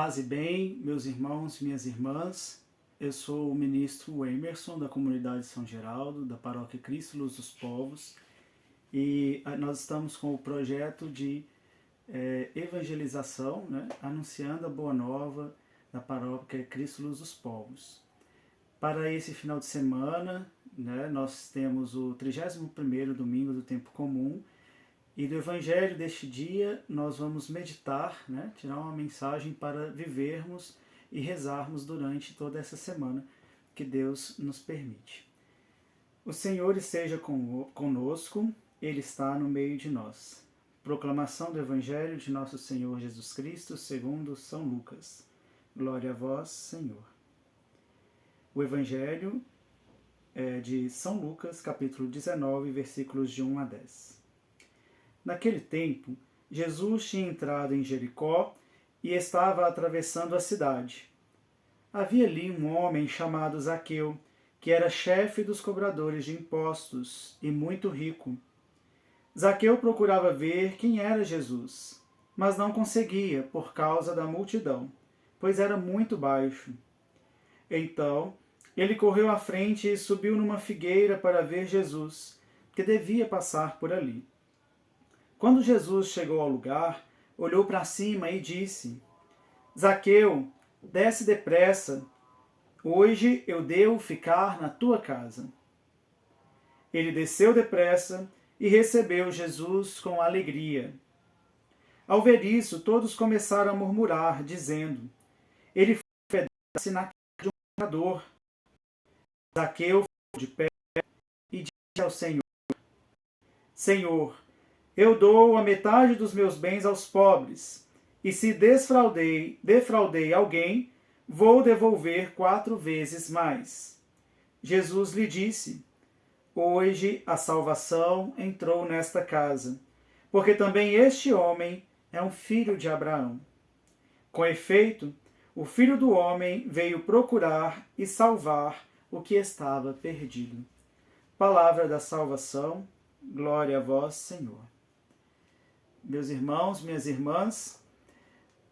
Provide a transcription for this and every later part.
Paz e bem, meus irmãos, minhas irmãs. Eu sou o ministro Emerson, da comunidade São Geraldo, da paróquia Cristo Luz dos Povos, e nós estamos com o projeto de evangelização, anunciando a boa nova da paróquia Cristo Luz dos Povos. Para esse final de semana, nós temos o 31º domingo do tempo comum, e do Evangelho deste dia nós vamos meditar, tirar uma mensagem para vivermos e rezarmos durante toda essa semana que Deus nos permite. O Senhor esteja conosco, Ele está no meio de nós. Proclamação do Evangelho de nosso Senhor Jesus Cristo segundo São Lucas. Glória a vós, Senhor. O Evangelho é de São Lucas, capítulo 19, versículos de 1 a 10. Naquele tempo, Jesus tinha entrado em Jericó e estava atravessando a cidade. Havia ali um homem chamado Zaqueu, que era chefe dos cobradores de impostos e muito rico. Zaqueu procurava ver quem era Jesus, mas não conseguia por causa da multidão, pois era muito baixo. Então, ele correu à frente e subiu numa figueira para ver Jesus, que devia passar por ali. Quando Jesus chegou ao lugar, olhou para cima e disse: Zaqueu, desce depressa, hoje eu devo ficar na tua casa. Ele desceu depressa e recebeu Jesus com alegria. Ao ver isso, todos começaram a murmurar, dizendo: ele hospeda-se na casa de um pecador. Zaqueu ficou de pé e disse ao Senhor: Senhor, eu dou a metade dos meus bens aos pobres, e se defraudei alguém, vou devolver 4 vezes mais. Jesus lhe disse: hoje a salvação entrou nesta casa, porque também este homem é um filho de Abraão. Com efeito, o Filho do Homem veio procurar e salvar o que estava perdido. Palavra da salvação, glória a vós, Senhor. Meus irmãos, minhas irmãs,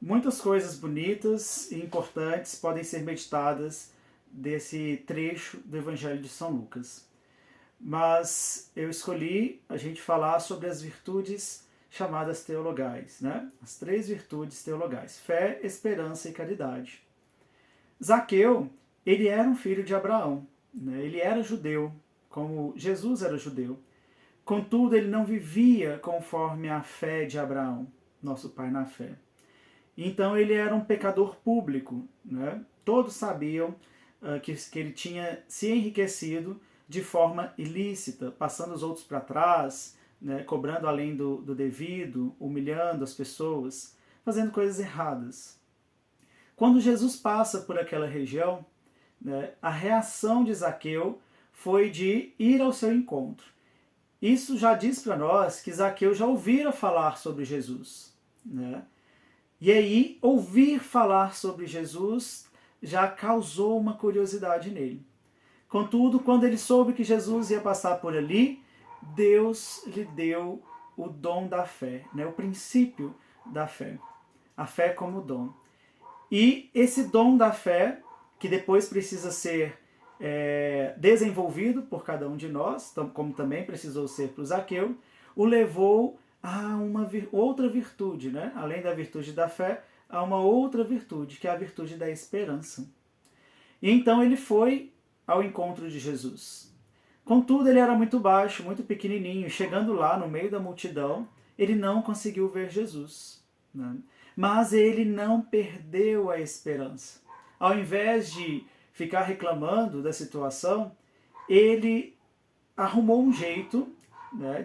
muitas coisas bonitas e importantes podem ser meditadas desse trecho do Evangelho de São Lucas. Mas eu escolhi a gente falar sobre as virtudes chamadas teologais, As 3 virtudes teologais: fé, esperança e caridade. Zaqueu, ele era um filho de Abraão, Ele era judeu, como Jesus era judeu. Contudo, ele não vivia conforme a fé de Abraão, nosso pai na fé. Então ele era um pecador público. Todos sabiam que ele tinha se enriquecido de forma ilícita, passando os outros para trás, cobrando além do devido, humilhando as pessoas, fazendo coisas erradas. Quando Jesus passa por aquela região, a reação de Zaqueu foi de ir ao seu encontro. Isso já diz para nós que Zaqueu já ouvira falar sobre Jesus. E aí, ouvir falar sobre Jesus já causou uma curiosidade nele. Contudo, quando ele soube que Jesus ia passar por ali, Deus lhe deu o dom da fé, o princípio da fé. A fé como dom. E esse dom da fé, que depois precisa ser desenvolvido por cada um de nós, como também precisou ser para o Zaqueu, o levou a uma outra virtude, Além da virtude da fé, a uma outra virtude, que é a virtude da esperança. E então ele foi ao encontro de Jesus. Contudo, ele era muito baixo, muito pequenininho, chegando lá no meio da multidão, ele não conseguiu ver Jesus. Mas ele não perdeu a esperança. Ao invés de ficar reclamando da situação, ele arrumou um jeito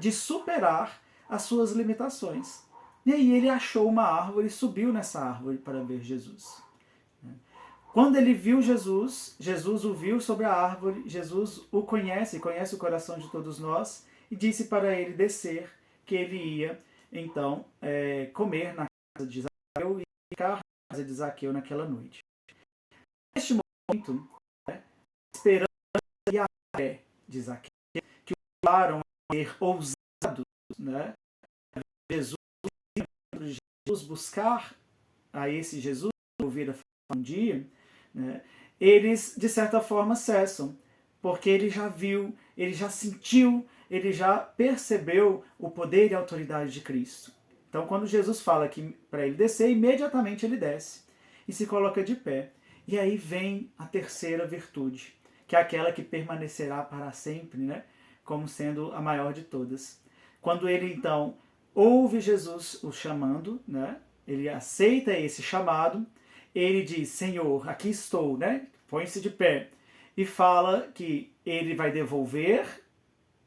de superar as suas limitações. E aí ele achou uma árvore e subiu nessa árvore para ver Jesus. Quando ele viu Jesus, Jesus o viu sobre a árvore, Jesus o conhece o coração de todos nós, e disse para ele descer, que ele ia, então, comer na casa de Zaqueu e ficar na casa de Zaqueu naquela noite. Neste momento, a esperança e a fé de Zaqueu, que o levaram a ser ousados, Jesus buscar a esse Jesus ouvir a falar um dia, né, eles de certa forma cessam, porque ele já viu, ele já sentiu, ele já percebeu o poder e a autoridade de Cristo. Então, quando Jesus fala que para ele descer, imediatamente ele desce e se coloca de pé. E aí vem a terceira virtude, que é aquela que permanecerá para sempre, né, como sendo a maior de todas. Quando ele, então, ouve Jesus o chamando, né, ele aceita esse chamado, ele diz, Senhor, aqui estou, né, põe-se de pé, e fala que ele vai devolver,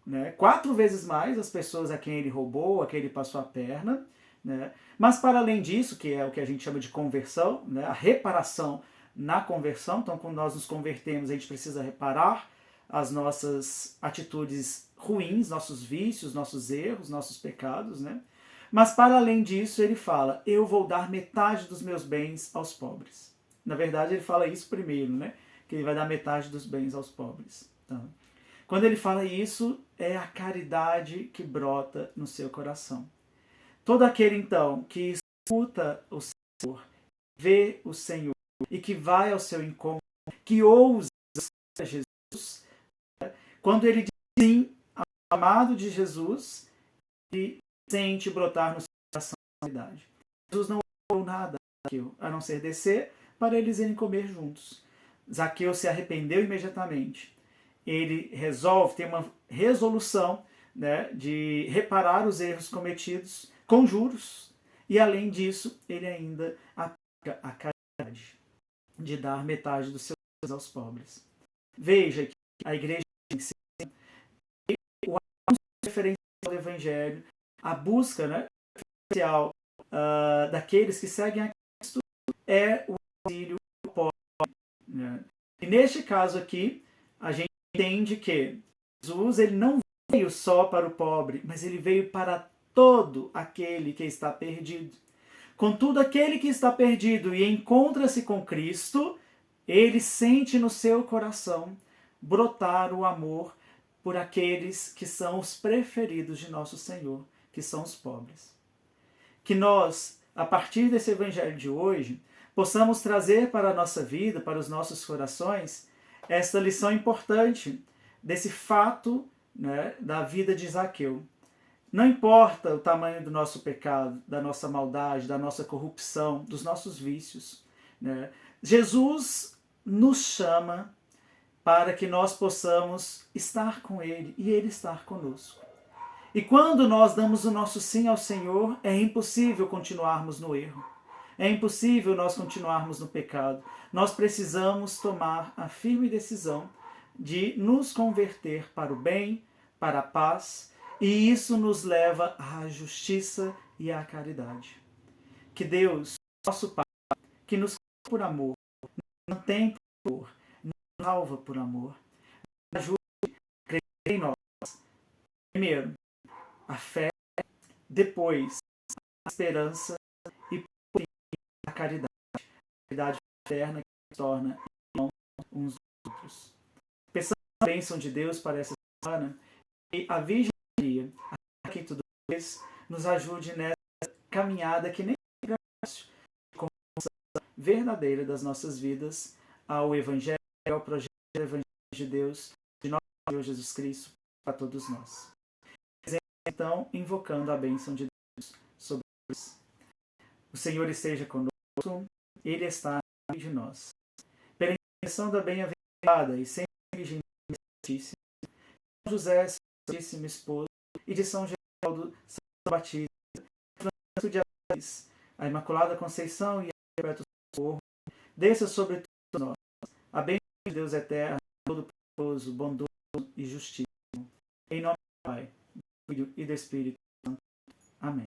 né, 4 vezes mais as pessoas a quem ele roubou, a quem ele passou a perna, né, mas para além disso, que é o que a gente chama de conversão, né, a reparação na conversão, então quando nós nos convertemos a gente precisa reparar as nossas atitudes ruins, nossos vícios, nossos erros, nossos pecados, né? Mas para além disso ele fala, eu vou dar metade dos meus bens aos pobres. Na verdade ele fala isso primeiro, né? Que ele vai dar metade dos bens aos pobres. Então, quando ele fala isso, é a caridade que brota no seu coração. Todo aquele, então, que escuta o Senhor, vê o Senhor e que vai ao seu encontro, que ousa Jesus, quando ele diz sim ao chamado de Jesus, ele sente brotar no seu coração a caridade. Jesus não falou nada a Zaqueu, a não ser descer para eles irem comer juntos. Zaqueu se arrependeu imediatamente. Ele resolve, tem uma resolução, né, de reparar os erros cometidos com juros. E além disso, ele ainda aplica a caridade de dar metade dos seus bens aos pobres. Veja que a igreja ensina o anúncio referencial do evangelho, a busca, né, especial daqueles que seguem a Cristo é o auxílio ao pobre, né? E neste caso aqui, a gente entende que Jesus ele não veio só para o pobre, mas ele veio para todo aquele que está perdido. Contudo, aquele que está perdido e encontra-se com Cristo, ele sente no seu coração brotar o amor por aqueles que são os preferidos de nosso Senhor, que são os pobres. Que nós, a partir desse evangelho de hoje, possamos trazer para a nossa vida, para os nossos corações, esta lição importante desse fato, né, da vida de Zaqueu. Não importa o tamanho do nosso pecado, da nossa maldade, da nossa corrupção, dos nossos vícios, né? Jesus nos chama para que nós possamos estar com Ele e Ele estar conosco. E quando nós damos o nosso sim ao Senhor, é impossível continuarmos no erro. É impossível nós continuarmos no pecado. Nós precisamos tomar a firme decisão de nos converter para o bem, para a paz, e isso nos leva à justiça e à caridade. Que Deus, nosso Pai, que nos ama por amor, não tem por amor, nos salva por amor, ajude a crescer em nós. Primeiro, a fé, depois a esperança e por fim a caridade. A caridade eterna que nos torna irmãos uns dos outros. Pensando na bênção de Deus para essa semana, e a Virgem Maria, a quem tudo fez, nos ajude nessa caminhada que nem é fácil, de conversão verdadeira das nossas vidas ao Evangelho, ao projeto do Evangelho de Deus, de nosso Senhor Jesus Cristo, para todos nós. Então, invocando a bênção de Deus sobre nós. O Senhor esteja conosco, Ele está no meio de nós. Pela intercessão da bem-aventurada e sempre Virgem Santíssima, São José, Santíssimo Esposo, e de São Geraldo, São Batista, Francisco de Assis, a Imaculada Conceição e a Perpétuo Socorro, desça sobre todos nós a bênção de Deus eterno, todo-poderoso, bondoso e justíssimo. Em nome do Pai, do Filho e do Espírito Santo. Amém.